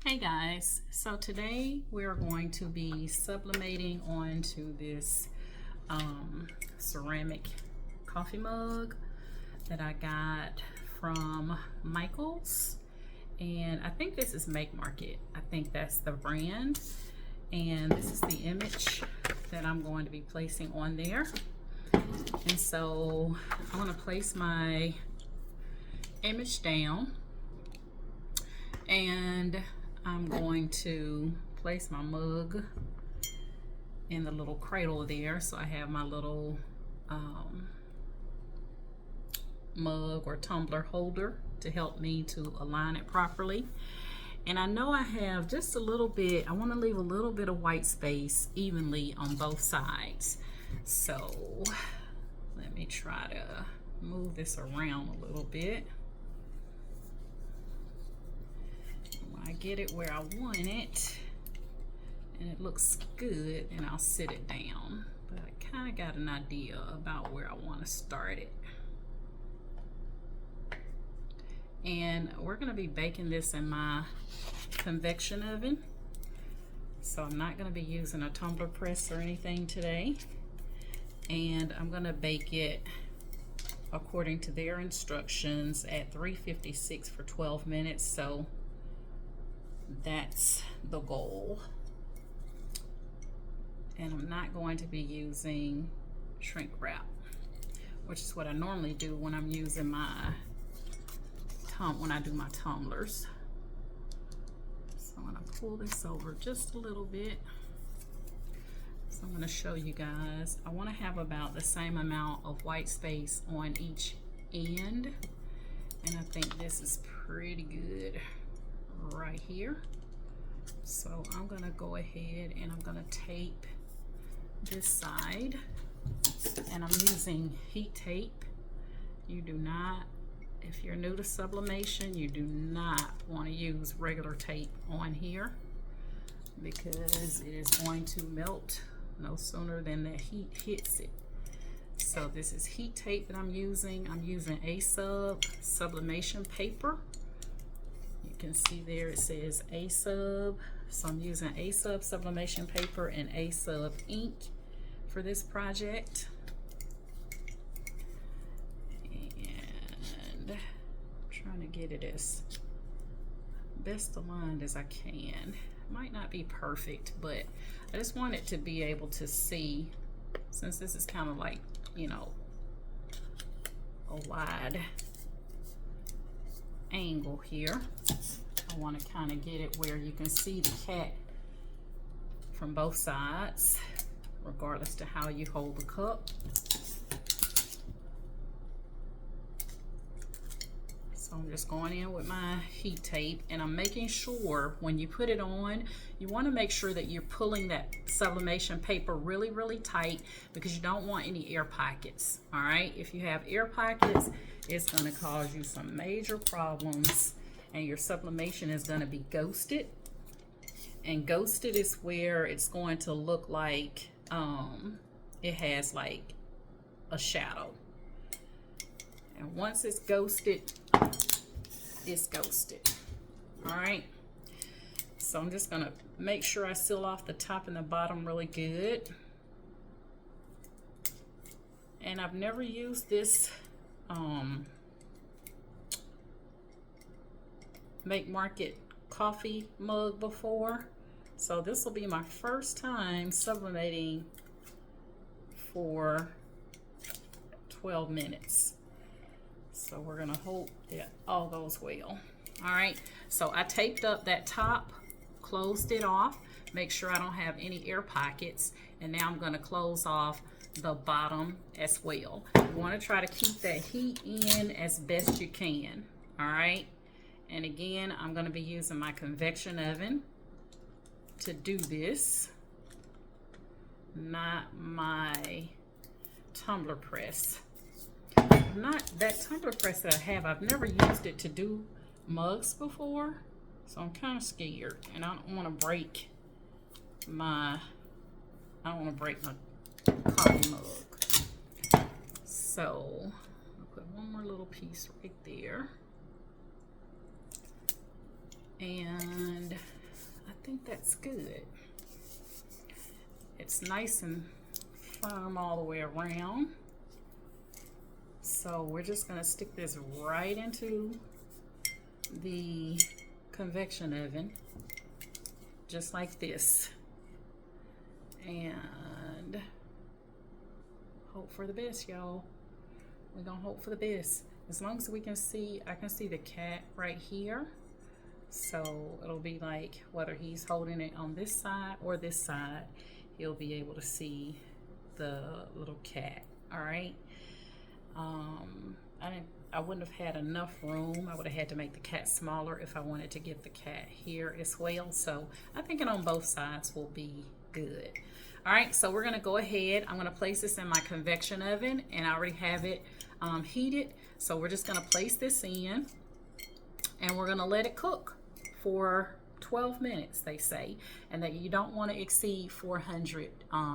Hey guys, so today we're going to be sublimating onto this ceramic coffee mug that I got from Michael's, and I think this is Make Market. I think that's the brand, and this is the image that I'm going to be placing on there. And so I'm going to place my image down, and I'm going to place my mug in the little cradle there. So I have my little mug or tumbler holder to help me to align it properly. And I know I have just a little bit, I want to leave a little bit of white space evenly on both sides. So let me try to move this around a little bit. I get it where I want it and it looks good, and I'll sit it down, but I kind of got an idea about where I want to start it. And we're going to be baking this in my convection oven, so I'm not going to be using a tumbler press or anything today, and I'm going to bake it according to their instructions at 356 for 12 minutes. So that's the goal. And I'm not going to be using shrink wrap, which is what I normally do when I'm using my when I do my tumblers. So I'm going to pull this over just a little bit. So I'm going to show you guys. I want to have about the same amount of white space on each end, and I think this is pretty good right here. So I'm gonna go ahead and I'm gonna tape this side, and I'm using heat tape. You do not, if you're new to sublimation, you do not want to use regular tape on here because it is going to melt no sooner than the heat hits it. So this is heat tape that I'm using. I'm using A-Sub sublimation paper. You can see there it says A-Sub. So I'm using A-Sub sublimation paper and A-Sub ink for this project. And I'm trying to get it as best aligned as I can. Might not be perfect, but I just want it to be able to see, since this is kind of like, you know, a wide angle here. I want to kind of get it where you can see the cat from both sides, regardless to how you hold the cup. So I'm just going in with my heat tape, and I'm making sure when you put it on, you want to make sure that you're pulling that sublimation paper really, really tight, because you don't want any air pockets. All right, if you have air pockets, it's going to cause you some major problems, and your sublimation is going to be ghosted. And ghosted is where it's going to look like it has like a shadow. And once it's ghosted, it's ghosted. All right. So I'm just going to make sure I seal off the top and the bottom really good. And I've never used this Make Market coffee mug before, so this will be my first time sublimating for 12 minutes. So we're gonna hope that all goes well. All right, so I taped up that top, closed it off, make sure I don't have any air pockets, and now I'm gonna close off the bottom as well. You want to try to keep that heat in as best you can. All right. And again, I'm going to be using my convection oven to do this, not my tumbler press. Not that tumbler press that I have, I've never used it to do mugs before, so I'm kind of scared, and I don't want to break my coffee mug. So I'll put one more little piece right there. And that's good. It's nice and firm all the way around. So we're just going to stick this right into the convection oven, just like this, and hope for the best, y'all. We're gonna hope for the best. As long as we can see, I can see the cat right here, so it'll be like whether he's holding it on this side or this side, he'll be able to see the little cat. All right. I wouldn't have had enough room. I would have had to make the cat smaller if I wanted to get the cat here as well. So I think it on both sides will be good. All right, so we're gonna go ahead. I'm gonna place this in my convection oven, and I already have it heated. So we're just gonna place this in, and we're gonna let it cook for 12 minutes, they say, and that you don't want to exceed 400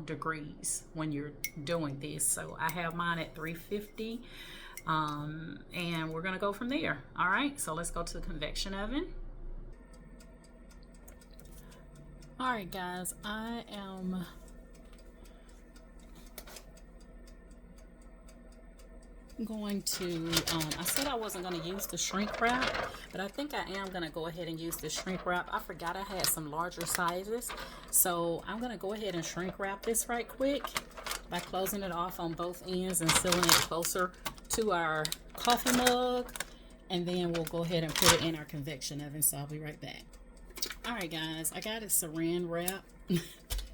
degrees when you're doing this. So I have mine at 350, and we're gonna go from there. All right, so let's go to the convection oven. All right, guys, I am going to, I said I wasn't going to use the shrink wrap, but I think I am going to go ahead and use the shrink wrap. I forgot I had some larger sizes, so I'm going to go ahead and shrink wrap this right quick by closing it off on both ends and sealing it closer to our coffee mug, and then we'll go ahead and put it in our convection oven. So I'll be right back. All right, guys, I got it saran wrap.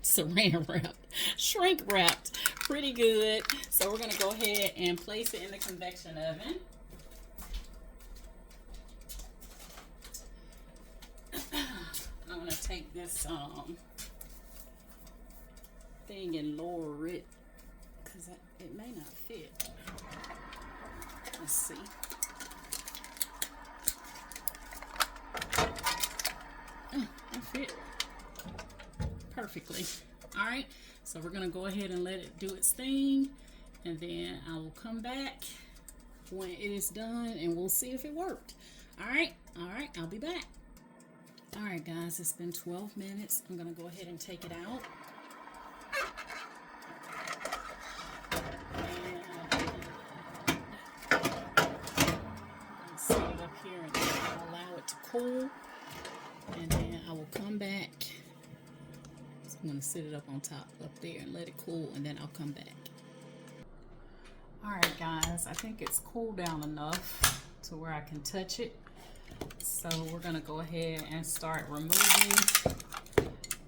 Saran wrapped, shrink wrapped pretty good. So we're gonna go ahead and place it in the convection oven. I'm gonna take this thing and lower it because it may not fit. Let's see. It fit perfectly. All right, so we're gonna go ahead and let it do its thing, and then I will come back when it is done and we'll see if it worked. All right, I'll be back. All right, guys, it's been 12 minutes. I'm gonna go ahead and take it out. And set it up here and allow it to cool, and then I will come back. I'm going to sit it up on top up there and let it cool, and then I'll come back. All right, guys, I think it's cooled down enough to where I can touch it. So we're going to go ahead and start removing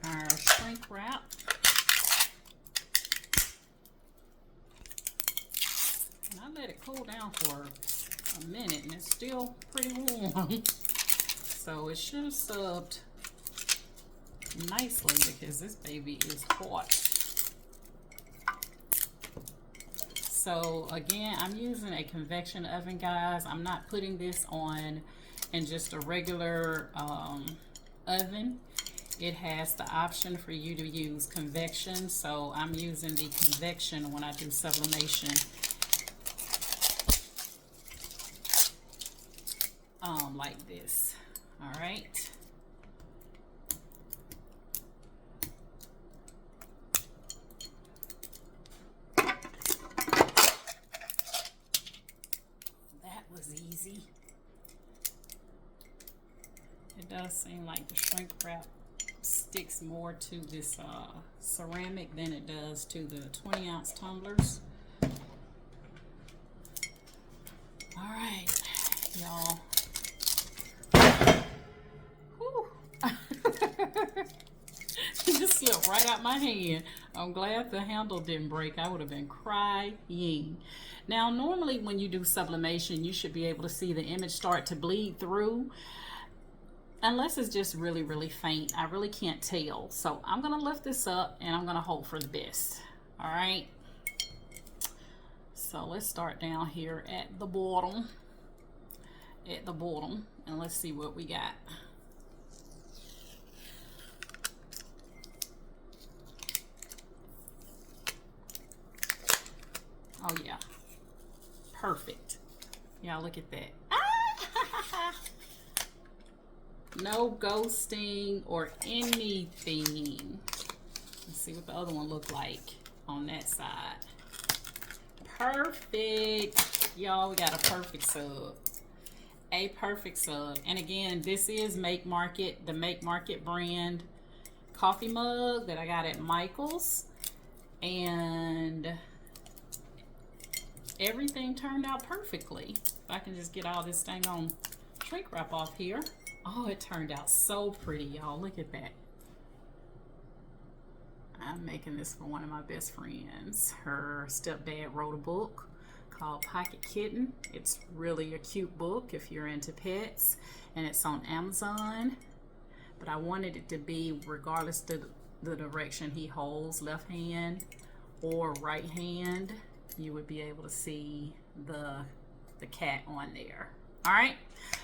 our shrink wrap. And I let it cool down for a minute, and it's still pretty warm. So it should have subbed nicely because this baby is hot. So again, I'm using a convection oven, guys. I'm not putting this on in just a regular oven. It has the option for you to use convection, so I'm using the convection when I do sublimation. Like this. All right. Easy. It does seem like the shrink wrap sticks more to this ceramic than it does to the 20-ounce tumblers. All right, y'all. It just slipped right out my hand. I'm glad the handle didn't break. I would have been crying. Now, normally when you do sublimation, you should be able to see the image start to bleed through. Unless it's just really, really faint. I really can't tell. So I'm going to lift this up and I'm going to hope for the best. All right. So let's start down here at the bottom. And let's see what we got. Oh yeah, perfect. Y'all look at that. Ah! No ghosting or anything. Let's see what the other one looked like on that side. Perfect. Y'all, we got a perfect sub. A perfect sub. And again, this is Make Market, the Make Market brand coffee mug that I got at Michael's. And everything turned out perfectly. If I can just get all this thing on shrink wrap off here. Oh, it turned out so pretty, y'all. Look at that. I'm making this for one of my best friends. Her stepdad wrote a book called Pocket Kitten. It's really a cute book if you're into pets, and it's on Amazon. But I wanted it to be regardless of the direction he holds, left hand or right hand, you would be able to see the cat on there. All right,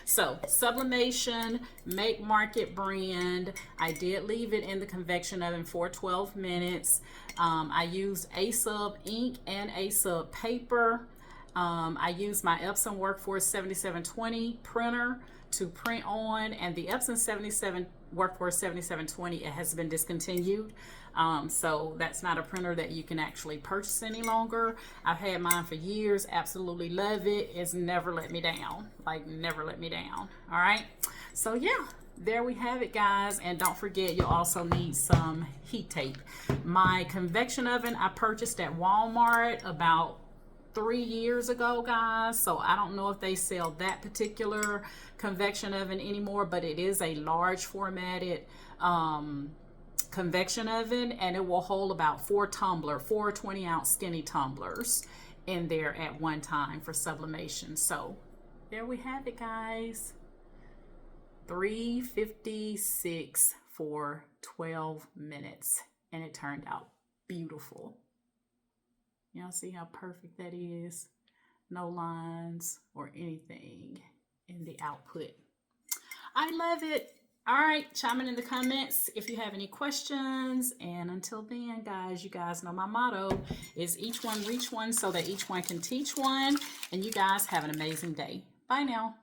so Sublimation, Make Market brand. I did leave it in the convection oven for 12 minutes. I used A-Sub ink and A-Sub paper. I used my Epson Workforce 7720 printer to print on, and the Epson Workforce 7720, it has been discontinued. So that's not a printer that you can actually purchase any longer. I've had mine for years, absolutely love it. It's never let me down, like never let me down. All right, so yeah, there we have it, guys. And don't forget, you'll also need some heat tape. My convection oven I purchased at Walmart about 3 years ago, guys, so I don't know if they sell that particular convection oven anymore, but it is a large formatted convection oven, and it will hold about 4 20-ounce skinny tumblers in there at one time for sublimation. So there we have it, guys. $3.56 for 12 minutes, and it turned out beautiful. Y'all see how perfect that is? No lines or anything in the output. I love it. All right, chime in the comments if you have any questions. And until then, guys, you guys know my motto is each one reach one so that each one can teach one. And you guys have an amazing day. Bye now.